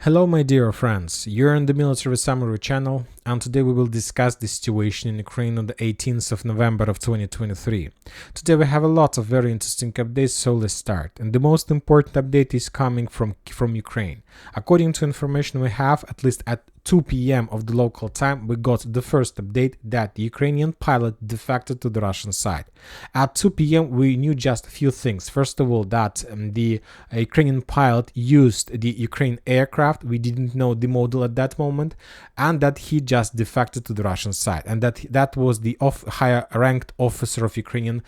Hello my dear friends, you're on the Military Summary channel, and today we will discuss the situation in Ukraine on the 18th of November of 2023. Today we have a lot of very interesting updates, so let's start. And the most important update is coming from Ukraine. According to information we have, at least at 2 p.m. of the local time, we got the first update that the Ukrainian pilot defected to the Russian side. At 2 p.m. we knew just a few things. First of all, that the Ukrainian pilot used the Ukraine aircraft. We didn't know the model at that moment, and that he just defected to the Russian side, and that was the higher ranked officer of Ukrainian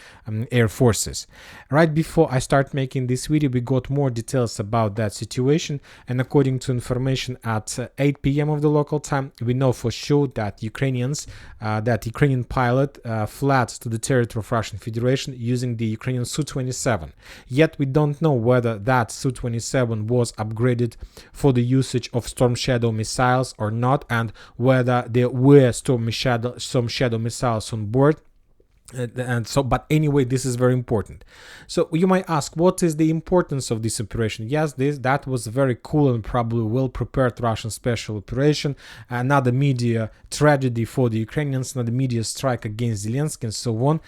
Air Forces. Right before I start making this video, we got more details about that situation, and according to information at 8 p.m. of the local time, we know for sure that Ukrainian pilot fled to the territory of Russian Federation using the Ukrainian SU-27. Yet we don't know whether that Su-27 was upgraded for the usage of Storm Shadow missiles or not, and whether there were Storm Shadow missiles on board. But anyway, this is very important. So you might ask, what is the importance of this operation? Yes, that was a very cool and probably well prepared Russian special operation, another media tragedy for the Ukrainians, another media strike against Zelensky and so on.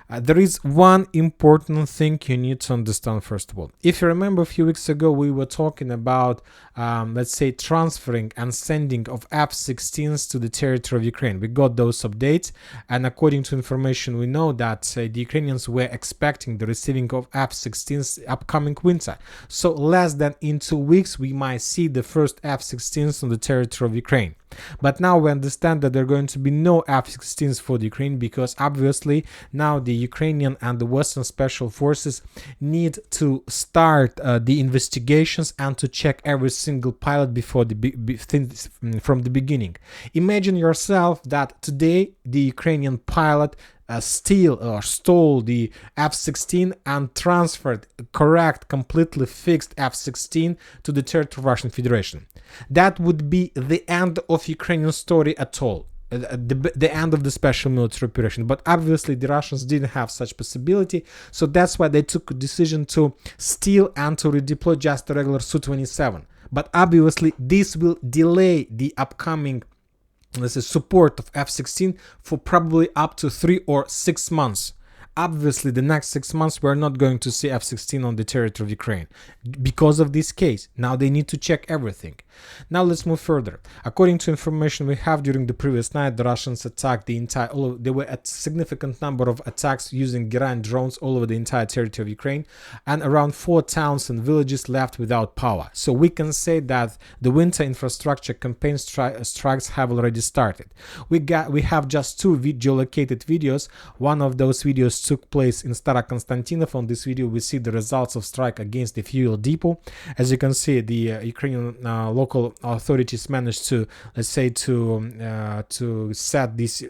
There is one important thing you need to understand first of all. If you remember, a few weeks ago we were talking about let's say transferring and sending of F-16s to the territory of Ukraine. We got those updates, and according to information we know that the Ukrainians were expecting the receiving of F-16s upcoming winter. So less than in 2 weeks we might see the first F-16s on the territory of Ukraine. But now we understand that there are going to be no F-16s for the Ukraine, because obviously now the Ukrainian and the Western Special Forces need to start the investigations and to check every single pilot before from the beginning. Imagine yourself that today the Ukrainian pilot stole the F-16 and transferred correct, completely fixed F-16 to the territory of Russian Federation. That would be the end of Ukrainian story at all. The end of the special military operation. But obviously the Russians didn't have such possibility, so that's why they took a decision to steal and to redeploy just a regular Su-27. But obviously this will delay the upcoming support of F-16 for probably up to 3 or 6 months. Obviously, the next 6 months we're not going to see F-16 on the territory of Ukraine because of this case. Now they need to check everything. Now let's move further. According to information we have, during the previous night, the Russians attacked there were a significant number of attacks using Iran drones all over the entire territory of Ukraine, and around 4 towns and villages left without power. So we can say that the winter infrastructure campaign strikes have already started. We have just 2 geolocated videos. One of those videos took place in Stara-Konstantinov. On this video we see the results of strike against the fuel depot. As you can see, the Ukrainian local authorities managed to, let's say, to set this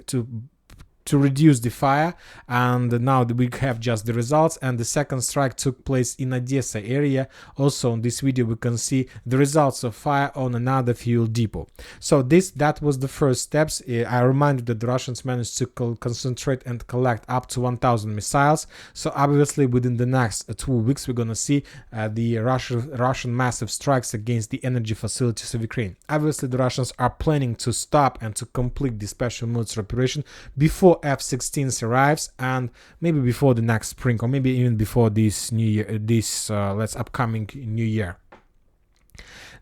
to reduce the fire, and now we have just the results. And the second strike took place in Odessa area. Also on this video we can see the results of fire on another fuel depot. So that was the first steps. I remind you that the Russians managed to concentrate and collect up to 1,000 missiles. So obviously within the next 2 weeks we're gonna see the Russian massive strikes against the energy facilities of Ukraine. Obviously the Russians are planning to stop and to complete the special military operation before F-16s arrives, and maybe before the next spring, or maybe even before this new year, upcoming new year.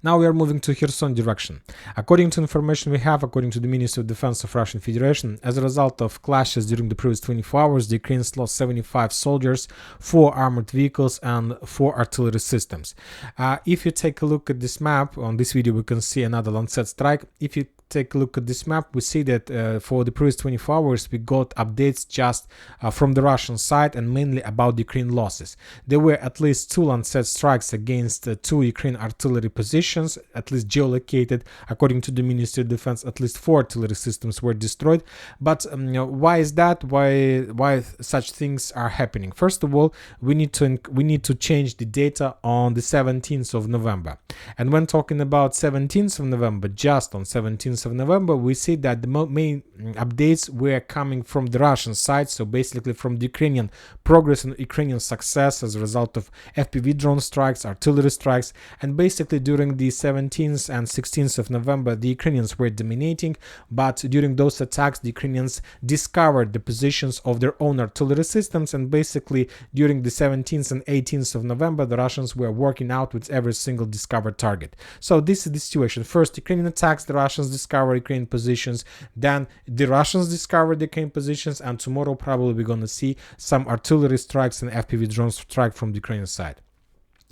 Now we are moving to Kherson direction. According to information we have, according to the Ministry of Defense of Russian Federation, as a result of clashes during the previous 24 hours, the Ukrainians lost 75 soldiers, 4 armored vehicles, and 4 artillery systems. If you take a look at this map, on this video we can see another Lancet strike. If you take a look at this map, we see that for the previous 24 hours we got updates just from the Russian side, and mainly about the Ukraine losses. There were at least 2 Lancet strikes against 2 Ukraine artillery positions, at least geolocated. According to the Ministry of Defense, at least 4 artillery systems were destroyed. But why is that? Why such things are happening? First of all, we need to change the data on the 17th of November. And when talking about 17th of November, just on 17th of November, we see that the main updates were coming from the Russian side, so basically from the Ukrainian progress and Ukrainian success as a result of FPV drone strikes, artillery strikes, and basically during during the 17th and 16th of November, the Ukrainians were dominating, but during those attacks, the Ukrainians discovered the positions of their own artillery systems, and basically during the 17th and 18th of November, the Russians were working out with every single discovered target. So this is the situation. First, Ukrainian attacks, the Russians discover Ukrainian positions, then the Russians discover the Ukrainian positions, and tomorrow probably we're going to see some artillery strikes and FPV drone strike from the Ukrainian side.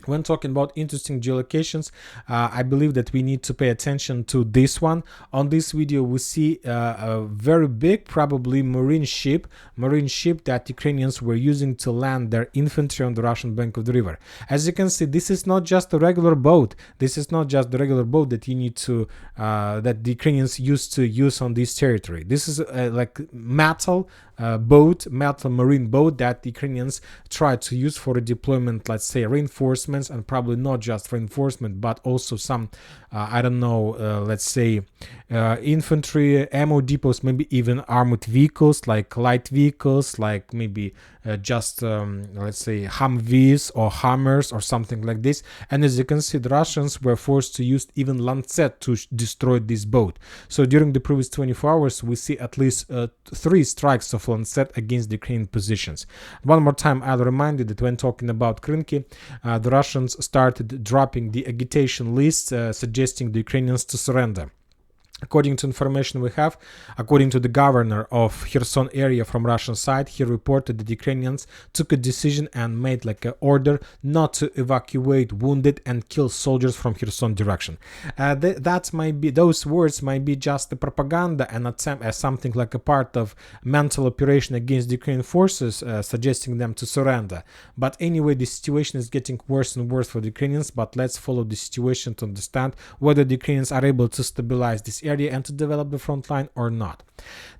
When talking about interesting geolocations, I believe that we need to pay attention to this one. On this video, we see a very big, probably marine ship that Ukrainians were using to land their infantry on the Russian bank of the river. As you can see, this is not just a regular boat. This is not just the regular boat that you need to, that the Ukrainians used to use on this territory. This is like metal marine boat that the Ukrainians tried to use for a deployment, let's say reinforcements, and probably not just reinforcement, but also some I don't know, let's say infantry, ammo depots, maybe even armored vehicles, like light vehicles, like maybe just let's say Humvees or Hummers or something like this. And as you can see, the Russians were forced to use even Lancet to destroy this boat. So during the previous 24 hours, we see at least 3 strikes of Lancet against the Ukrainian positions. One more time, I'll remind you that when talking about Krynki, the Russians started dropping the agitation list suggesting the Ukrainians to surrender. According to information we have, according to the governor of Kherson area from Russian side, he reported that the Ukrainians took a decision and made like an order not to evacuate wounded and kill soldiers from Kherson direction. That might be, those words might be just the propaganda and attempt as something like a part of mental operation against the Ukrainian forces, suggesting them to surrender. But anyway, the situation is getting worse and worse for the Ukrainians, but let's follow the situation to understand whether the Ukrainians are able to stabilize this area and to develop the front line or not.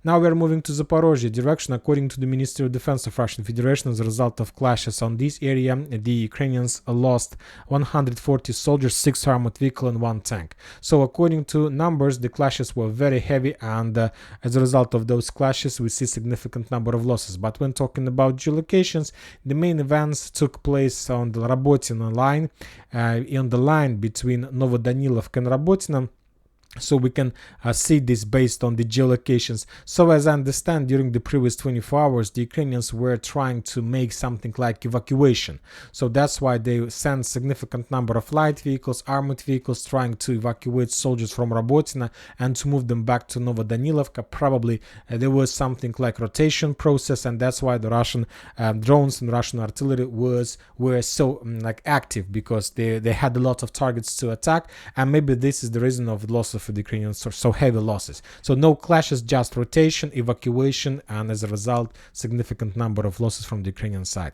Now we are moving to Zaporozhye direction. According to the Ministry of Defense of Russian Federation, as a result of clashes on this area, the Ukrainians lost 140 soldiers, 6 armored vehicles and 1 tank. So according to numbers, the clashes were very heavy, and as a result of those clashes, we see significant number of losses. But when talking about geolocations, the main events took place on the Rabotina line, on the line between Novodanilivka and Rabotina. So we can see this based on the geolocations. So as I understand, during the previous 24 hours, the Ukrainians were trying to make something like evacuation. So that's why they sent significant number of light vehicles, armored vehicles, trying to evacuate soldiers from Rabotina and to move them back to Novodanilivka. Probably there was something like rotation process, and that's why the Russian drones and Russian artillery were so like active, because they had a lot of targets to attack, and maybe this is the reason of the loss of the Ukrainians are so heavy losses. So no clashes, just rotation, evacuation, and as a result, significant number of losses from the Ukrainian side.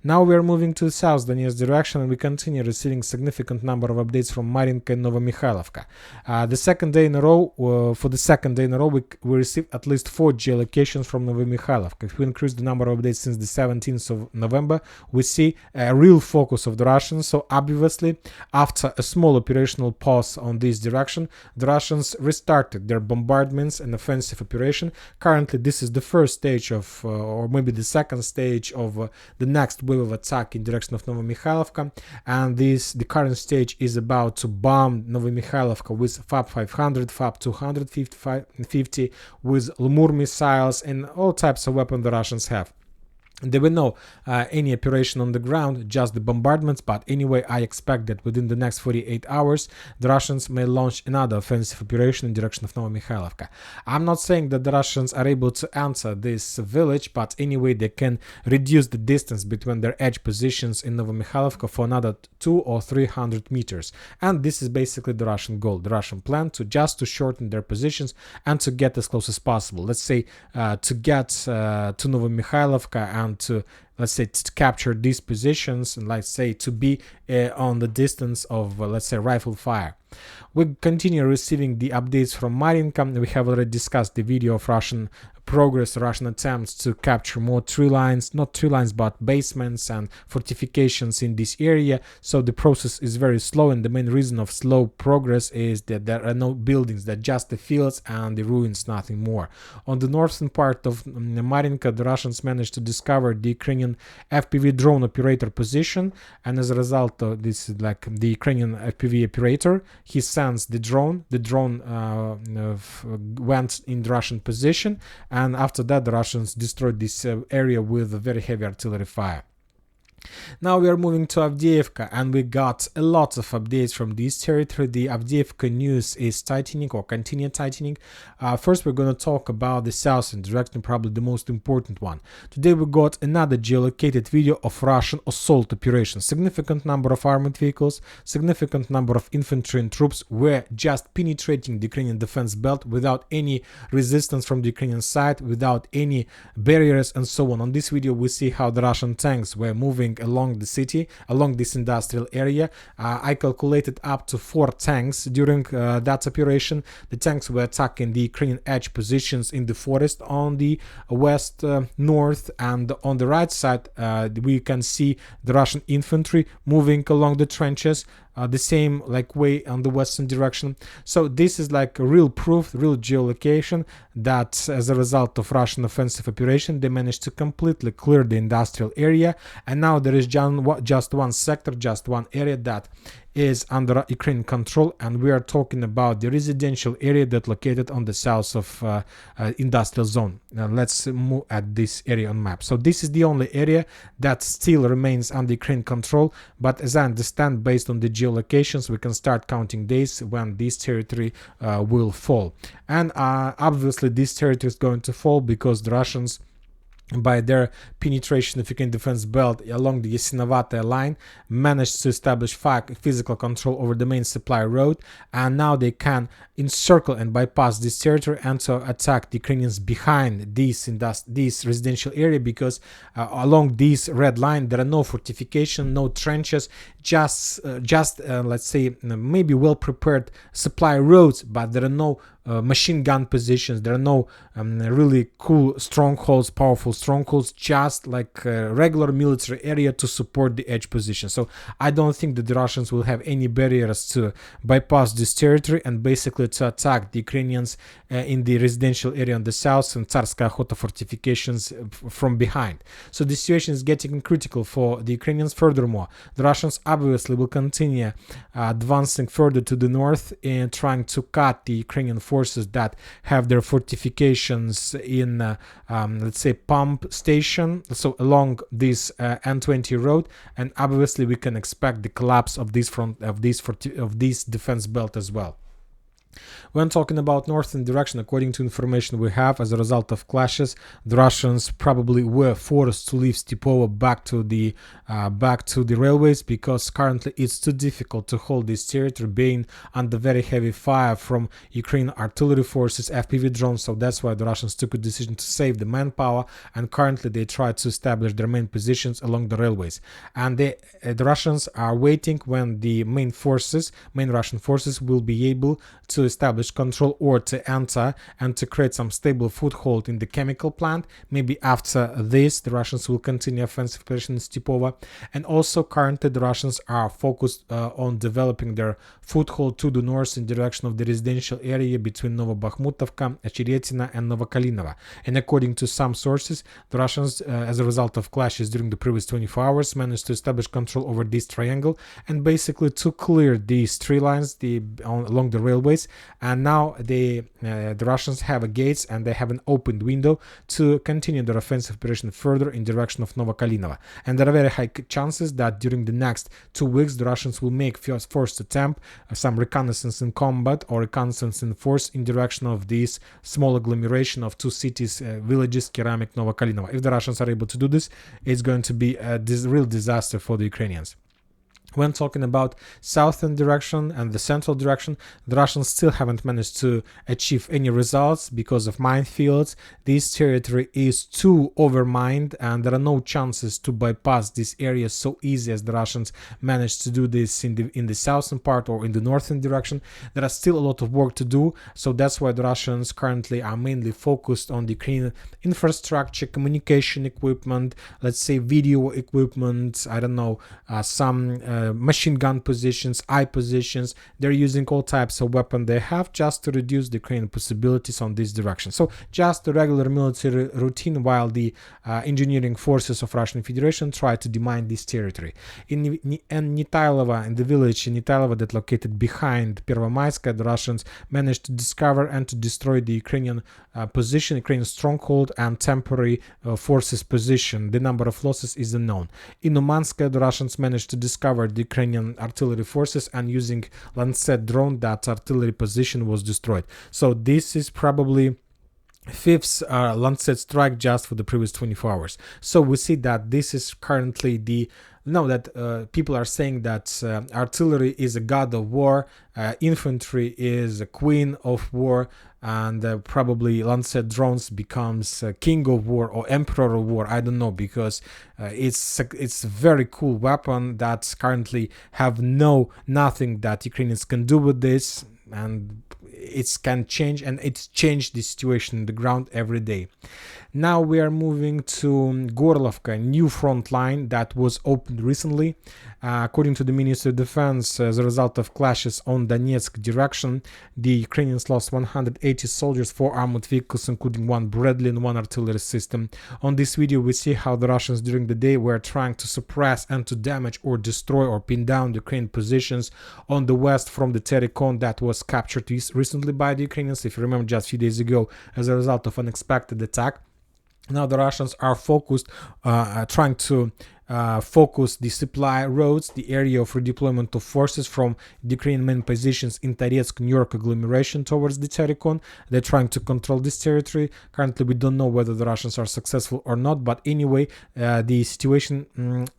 Now we are moving to South Donetsk direction, and we continue receiving significant number of updates from Marinka and Novomikhailivka. The second day in a row, we received at least 4 geolocations from Novomikhailivka. If we increase the number of updates since the 17th of November, we see a real focus of the Russians. So obviously, after a small operational pause on this direction, the Russians restarted their bombardments and offensive operation. Currently, this is the first stage of, or maybe the second stage of the next wave of attack in direction of Novomikhailivka, and the current stage is about to bomb Novomikhailivka with FAB 500, FAB 250, with Lemur missiles and all types of weapons the Russians have. There were no any operation on the ground, just the bombardments, but anyway, I expect that within the next 48 hours, the Russians may launch another offensive operation in direction of Novomikhailivka. I'm not saying that the Russians are able to enter this village, but anyway, they can reduce the distance between their edge positions in Novomikhailivka for another 200 or 300 meters. And this is basically the Russian goal, the Russian plan, to shorten their positions and to get as close as possible. Let's say to get to Novomikhailivka and to, let's say, to capture these positions, and let's say to be on the distance of let's say rifle fire. We continue receiving the updates from Marinka. We have already discussed the video of Russian progress, Russian attempts to capture more tree lines, not tree lines, but basements and fortifications in this area. So the process is very slow, and the main reason of slow progress is that there are no buildings, that just the fields and the ruins, nothing more. On the northern part of Marinka, the Russians managed to discover the Ukrainian Ukrainian FPV drone operator position, and as a result of this is like the Ukrainian FPV operator, he sends the drone. The drone went in the Russian position, and after that the Russians destroyed this area with very heavy artillery fire. Now we are moving to Avdiivka, and we got a lot of updates from this territory. The Avdiivka news is tightening or continue tightening. First, we're going to talk about the southern direction, probably the most important one. Today we got another geolocated video of Russian assault operation. Significant number of armored vehicles, significant number of infantry and troops were just penetrating the Ukrainian defense belt without any resistance from the Ukrainian side, without any barriers and so on. On this video we see how the Russian tanks were moving along the city, along this industrial area. I calculated up to 4 tanks during that operation. The tanks were attacking the Ukrainian edge positions in the forest on the west, north, and on the right side we can see the Russian infantry moving along the trenches, the same like way on the western direction. So this is like real proof, real geolocation that as a result of Russian offensive operation they managed to completely clear the industrial area, and now there is just one sector, just one area that is under Ukrainian control, and we are talking about the residential area that located on the south of industrial zone. Now let's move at this area on map. So this is the only area that still remains under Ukrainian control, but as I understand, based on the geolocations, we can start counting days when this territory will fall. And obviously this territory is going to fall because the Russians, by their penetration of Ukrainian defense belt along the Yasinovata line, managed to establish physical control over the main supply road, and now they can encircle and bypass this territory and to attack the Ukrainians behind this residential area, because along this red line there are no fortification, no trenches, just let's say maybe well prepared supply roads, but there are no machine gun positions, there are no really cool strongholds, powerful strongholds, just like a regular military area to support the edge position. So I don't think that the Russians will have any barriers to bypass this territory and basically to attack the Ukrainians in the residential area on the south and Tsarskaya Okhota fortifications from behind. So the situation is getting critical for the Ukrainians. Furthermore, the Russians obviously will continue advancing further to the north and trying to cut the Ukrainian forces that have their fortifications in let's say pump station, so along this N20 road, and obviously we can expect the collapse of this defense belt as well. When talking about northern direction, according to information we have, as a result of clashes, the Russians probably were forced to leave Stepovo back to the railways, because currently it's too difficult to hold this territory, being under very heavy fire from Ukrainian artillery forces, FPV drones. So that's why the Russians took a decision to save the manpower, and currently they try to establish their main positions along the railways. And the Russians are waiting when the main Russian forces will be able to establish control or to enter and to create some stable foothold in the chemical plant. Maybe after this the Russians will continue offensive operation in Stepovo. And also currently the Russians are focused on developing their foothold to the north in direction of the residential area between Novobakhmutovka, Ocheretina and Novokalinovo. And according to some sources, the Russians as a result of clashes during the previous 24 hours managed to establish control over this triangle and basically to clear these 3 lines along the railways. And now the Russians have a gates and they have an opened window to continue their offensive operation further in direction of Novokalinovo. And there are very high chances that during the next 2 weeks the Russians will make first attempt some reconnaissance in combat or reconnaissance in force in direction of this small agglomeration of 2 cities, villages, Keramik, Novokalinovo. If the Russians are able to do this, it's going to be a real disaster for the Ukrainians. When talking about southern direction and the central direction, the Russians still haven't managed to achieve any results because of minefields. This territory is too overmined and there are no chances to bypass this area so easy as the Russians managed to do this in the southern part or in the northern direction. There are still a lot of work to do, so that's why the Russians currently are mainly focused on the Ukrainian infrastructure, communication equipment, let's say video equipment, I don't know, some machine gun positions, eye positions. They're using all types of weapons they have just to reduce the Ukrainian possibilities on this direction. So just a regular military routine while the engineering forces of Russian Federation try to demine this territory. In Nitailova, in the village in Nitailova that located behind Pervomayska, the Russians managed to discover and to destroy the Ukrainian position, Ukrainian stronghold and temporary forces position. The number of losses is unknown. In Umanska, the Russians managed to discover the Ukrainian artillery forces, and using Lancet drone, that artillery position was destroyed. So this is probably fifth Lancet strike just for the previous 24 hours. So we see that this is currently people are saying that artillery is a god of war, infantry is a queen of war, and probably Lancet drones becomes king of war or emperor of war. I don't know, because it's a very cool weapon that currently have nothing that Ukrainians can do with this, and it can change, and it's changed the situation on the ground every day. Now we are moving to Gorlovka, new front line that was opened recently. According to the Ministry of Defense, as a result of clashes on Donetsk direction, the Ukrainians lost 180 soldiers, 4 armored vehicles, including 1 Bradley and 1 artillery system. On this video, we see how the Russians during the day were trying to suppress and to damage or destroy or pin down the Ukrainian positions on the west from the Terikon that was captured recently by the Ukrainians, if you remember, just a few days ago, as a result of unexpected attack. Now the Russians are focused, trying to focus the supply roads, the area of redeployment of forces from the Ukrainian main positions in Toretsk, New York agglomeration towards the Terikon. They're trying to control this territory. Currently, we don't know whether the Russians are successful or not, but anyway, the situation,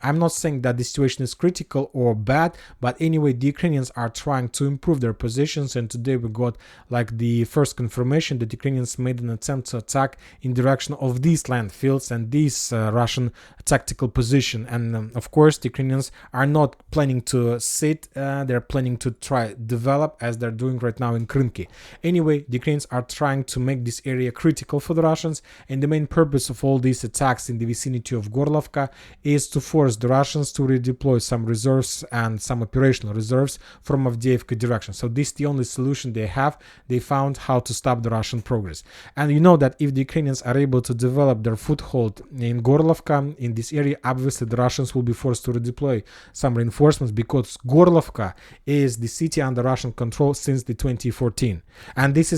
I'm not saying that the situation is critical or bad, but anyway, the Ukrainians are trying to improve their positions, and today we got like the first confirmation that Ukrainians made an attempt to attack in direction of these landfills and these Russian tactical position. And of course, the Ukrainians are not planning to sit, they're planning to try develop as they're doing right now in Krynki. Anyway, the Ukrainians are trying to make this area critical for the Russians, and the main purpose of all these attacks in the vicinity of Gorlovka is to force the Russians to redeploy some reserves and some operational reserves from Avdiivka direction. So this is the only solution they have. They found how to stop the Russian progress. And you know that if the Ukrainians are able to develop their foothold in Gorlovka, in this area, obviously the Russians will be forced to redeploy some reinforcements, because Gorlovka is the city under Russian control since the 2014. And this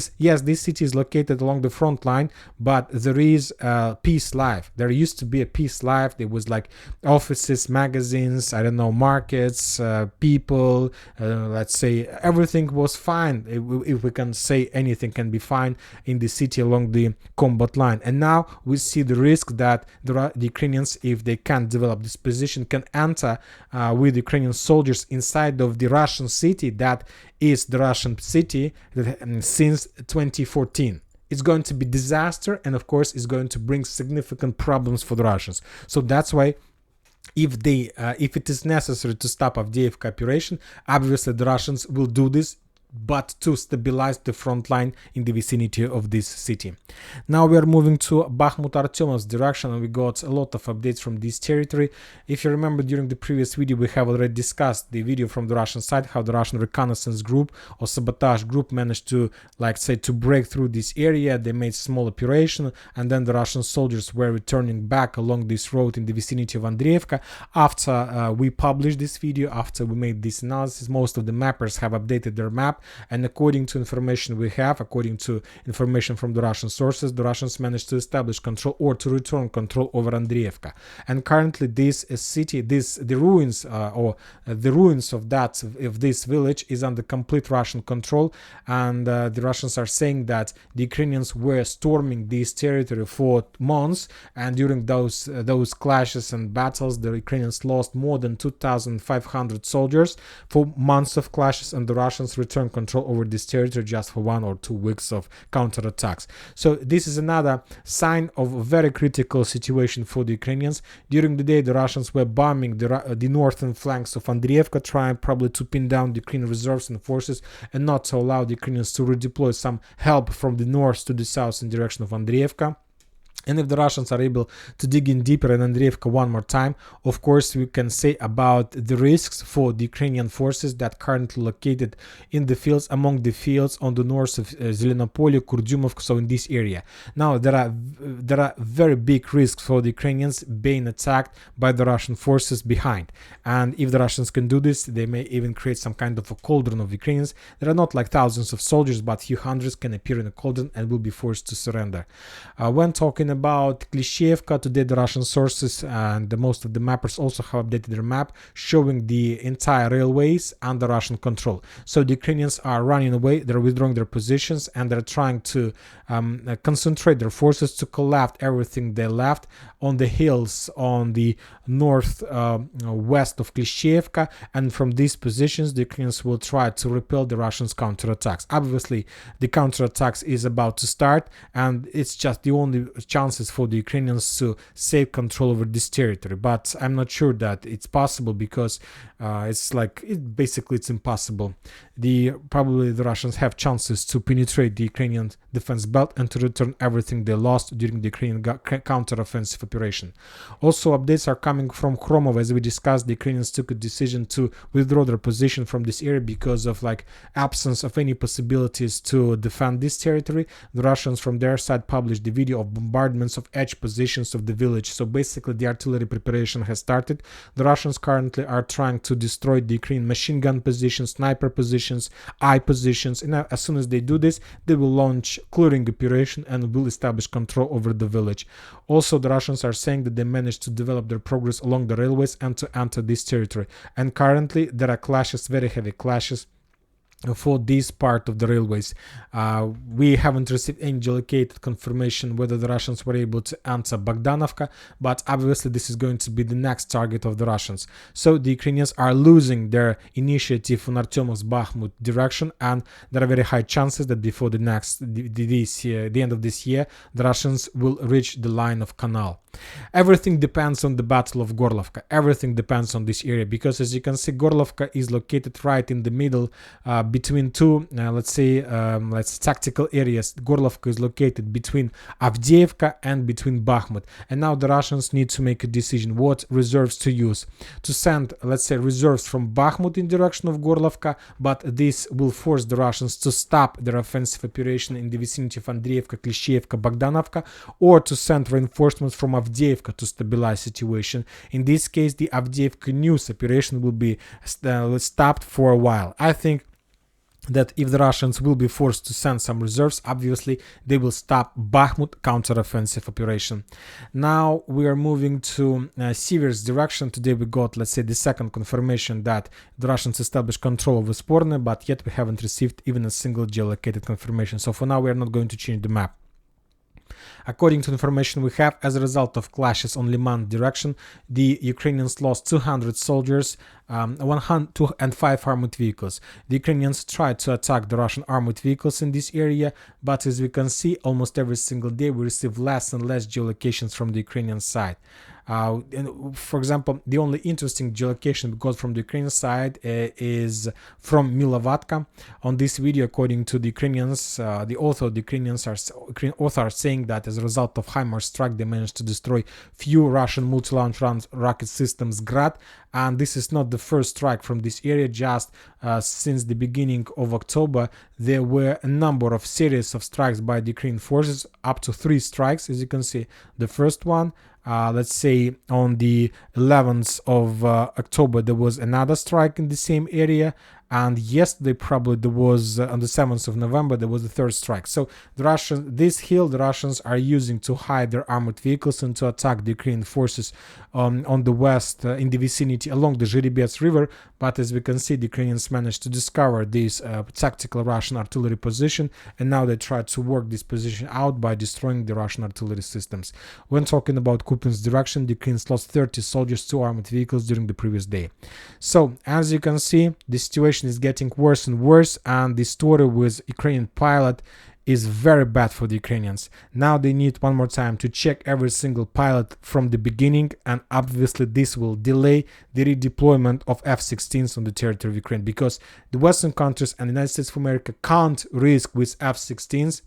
city is located along the front line, but there is peace life. There used to be a peace life. There was like offices, magazines, I don't know, markets, people, let's say everything was fine. If we can say anything can be fine in the city along the combat line. And now we see the risk that the Ukrainians, if they can't develop this position, can enter with Ukrainian soldiers inside of the Russian city that is the Russian city since 2014. It's going to be disaster, and of course it's going to bring significant problems for the Russians. So that's why if it is necessary to stop Avdiivka operation, obviously the Russians will do this, but to stabilize the front line in the vicinity of this city. Now we are moving to Bakhmut-Artyomovsk direction, and we got a lot of updates from this territory. If you remember, during the previous video we have already discussed the video from the Russian side, how the Russian reconnaissance group or sabotage group managed to, like say, to break through this area. They made small operation, and then the Russian soldiers were returning back along this road in the vicinity of Andreevka. After we published this video, after we made this analysis, most of the mappers have updated their map, and according to information we have, according to information from the Russian sources, the Russians managed to establish control or to return control over Andreevka. And currently this city, the ruins of this village is under complete Russian control, and the Russians are saying that the Ukrainians were storming this territory for months, and during those clashes and battles the Ukrainians lost more than 2,500 soldiers for months of clashes, and the Russians returned control over this territory just for 1 or 2 weeks of counterattacks. So this is another sign of a very critical situation for the Ukrainians. During the day the Russians were bombing the northern flanks of Andreevka, trying probably to pin down the Ukrainian reserves and forces and not to allow the Ukrainians to redeploy some help from the north to the south in direction of Andreevka. And if the Russians are able to dig in deeper in Andreevka one more time, of course, we can say about the risks for the Ukrainian forces that currently located in the fields, among the fields on the north of Zelenopolye, Kurdyumovka, so in this area. Now, there are very big risks for the Ukrainians being attacked by the Russian forces behind. And if the Russians can do this, they may even create some kind of a cauldron of Ukrainians. There are not like thousands of soldiers, but few hundreds can appear in a cauldron and will be forced to surrender. When talking about Klishchiivka, today the Russian sources and most of the mappers also have updated their map showing the entire railways under Russian control. So the Ukrainians are running away, they're withdrawing their positions, and they're trying to concentrate their forces to collapse everything they left on the hills on the north west of Klishchiivka, and from these positions the Ukrainians will try to repel the Russians' counterattacks. Obviously, the counterattacks is about to start, and it's just the only chances for the Ukrainians to save control over this territory. But I'm not sure that it's possible, because it's impossible. Probably the Russians have chances to penetrate the Ukrainian defense belt and to return everything they lost during the Ukrainian counteroffensive operation. Also, updates are coming from Kromov. As we discussed, the Ukrainians took a decision to withdraw their position from this area because of absence of any possibilities to defend this territory. The Russians from their side published the video of bombardments of edge positions of the village. So basically the artillery preparation has started. The Russians currently are trying to destroy the Ukrainian machine gun positions, sniper positions, eye positions, and as soon as they do this, they will launch clearing operation and will establish control over the village. Also, the Russians are saying that they managed to develop their progress along the railways and to enter this territory. And currently there are clashes, very heavy clashes, for this part of the railways. We haven't received any geolocated confirmation whether the Russians were able to enter Bogdanovka, but obviously this is going to be the next target of the Russians. So the Ukrainians are losing their initiative on Artyomovsk-Bakhmut direction, and there are very high chances that before the end of this year, the Russians will reach the line of canal. Everything depends on the Battle of Gorlovka. Everything depends on this area, because as you can see, Gorlovka is located right in the middle between two, tactical areas. Gorlovka is located between Avdiivka and between Bakhmut. And now the Russians need to make a decision what reserves to use. To send, reserves from Bakhmut in direction of Gorlovka, but this will force the Russians to stop their offensive operation in the vicinity of Andreevka, Klishchiivka, Bogdanovka, or to send reinforcements from Avdiivka to stabilize situation. In this case, the Avdiivka news operation will be stopped for a while. I think that if the Russians will be forced to send some reserves, obviously they will stop Bakhmut counteroffensive operation. Now we are moving to Sivers's direction. Today we got, the second confirmation that the Russians established control over Sporne, but yet we haven't received even a single geolocated confirmation. So for now we are not going to change the map. According to information we have, as a result of clashes on Liman direction, the Ukrainians lost 200 soldiers, 105 armored vehicles. The Ukrainians tried to attack the Russian armored vehicles in this area, but as we can see, almost every single day we receive less and less geolocations from the Ukrainian side. For example, the only interesting geolocation we got from the Ukrainian side is from Milovatka. On this video, according to the Ukrainians, the author of the Ukrainian author are saying that as a result of HIMARS strike, they managed to destroy few Russian multi-launch rocket systems Grad, and this is not the first strike from this area. Just since the beginning of October, there were a number of series of strikes by the Ukrainian forces, up to 3 strikes, as you can see. The first one, on the 11th of October, there was another strike in the same area, and yesterday probably there was on the 7th of November there was the third strike. So the Russians are using to hide their armored vehicles and to attack the Ukrainian forces on the west in the vicinity along the Zhiribets river. But as we can see, the Ukrainians managed to discover this tactical Russian artillery position, and now they try to work this position out by destroying the Russian artillery systems. When talking about Kupinsk's direction, the Ukrainians lost 30 soldiers, 2 armored vehicles during the previous day. So as you can see, the situation is getting worse and worse, and the story with Ukrainian pilot is very bad for the Ukrainians. Now they need one more time to check every single pilot from the beginning, and obviously this will delay the redeployment of F-16s on the territory of Ukraine, because the Western countries and the United States of America can't risk with F-16s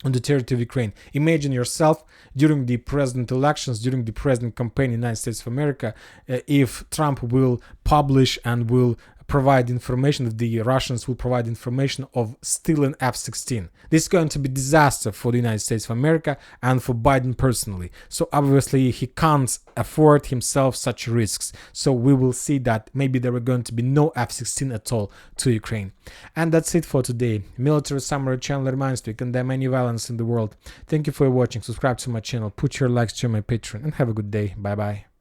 on the territory of Ukraine. Imagine yourself during the president elections, during the president campaign in the United States of America, if Trump will publish and will provide information, if the Russians will provide information of stealing F-16. This is going to be disaster for the United States of America and for Biden personally. So obviously he can't afford himself such risks. So we will see that maybe there are going to be no F-16 at all to Ukraine. And that's it for today. Military Summary channel reminds you, we condemn any violence in the world. Thank you for watching. Subscribe to my channel, put your likes to my Patreon, and have a good day. Bye bye.